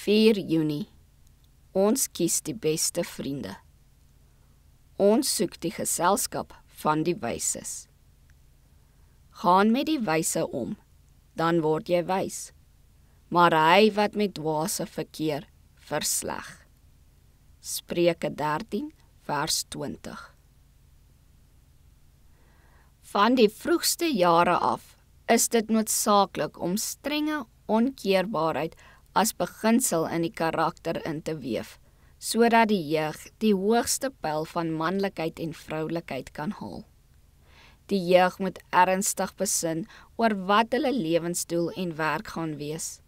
4 Junie. Ons kies die beste vriende. Ons soek die geselskap van die wyses. Gaan met die wyse om, dan word jy wys. Maar hy wat met dwaase verkeer, versleg. Spreuke 13 vers 20. Van die vroegste jare af is dit noodsaaklik om strenge onkeerbaarheid as beginsel in die karakter in te weef, sodat die jeug die hoogste pyl van manlikheid en vroulikheid kan haal. Die jeug moet ernstig besin oor wat hulle lewensdoel en werk gaan wees,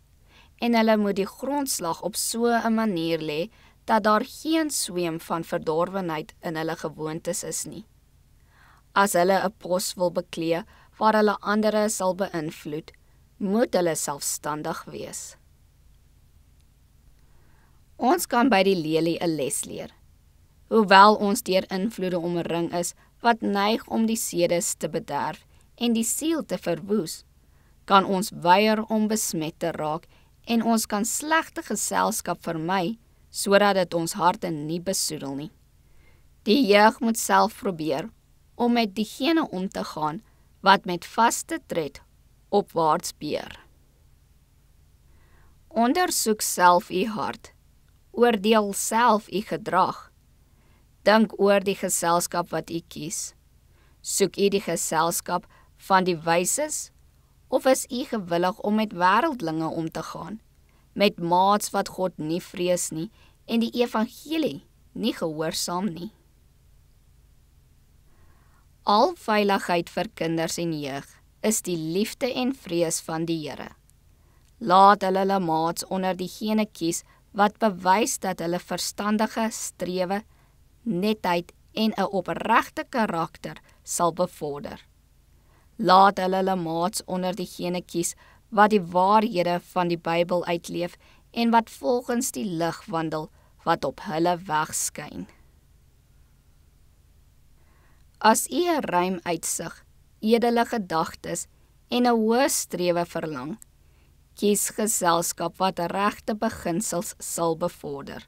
en hulle moet die grondslag op so 'n manier lê dat daar geen sweem van verdorwenheid in hulle gewoontes is nie. As hulle 'n pos wil beklee waar hulle ander sal beïnvloed, moet hulle selfstandig wees. Ons kan by die lelie 'n les leer. Hoewel ons deur invloede omring is wat neig om die sedes te bederf en die siel te verwoes, kan ons weier om besmet te raak en ons kan slegte geselskap vermy sodat dit ons harte nie besoedel nie. Die jeug moet self probeer om met diegene om te gaan wat met vaste tred opwaarts beer. Ondersoek self u hart, oordeel self u gedrag. Dink oor die geselskap wat u kies. Soek u die geselskap van die wyses, of is u gewillig om met wêreldlinge om te gaan, met maats wat God nie vrees nie en die evangelie nie gehoorsaam nie? Al veiligheid vir kinders en jeug is die liefde en vrees van die Here. Laat hulle maats onder diegene kies wat bewys dat hulle verstandige strewe, netheid en 'n opregte karakter sal bevorder. Laat hulle maats onder diegene kies wat die waarhede van die Bybel uitleef en wat volgens die lig wandel wat op hulle weg skyn. As u 'n ruim uitsig, edele gedagtes en 'n hoë strewe verlang, kies geselskap wat regte beginsels sal bevorder.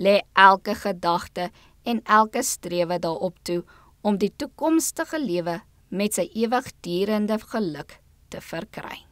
Lê elke gedagte en elke strewe daarop toe om die toekomstige lewe met sy ewigdurende geluk te verkry.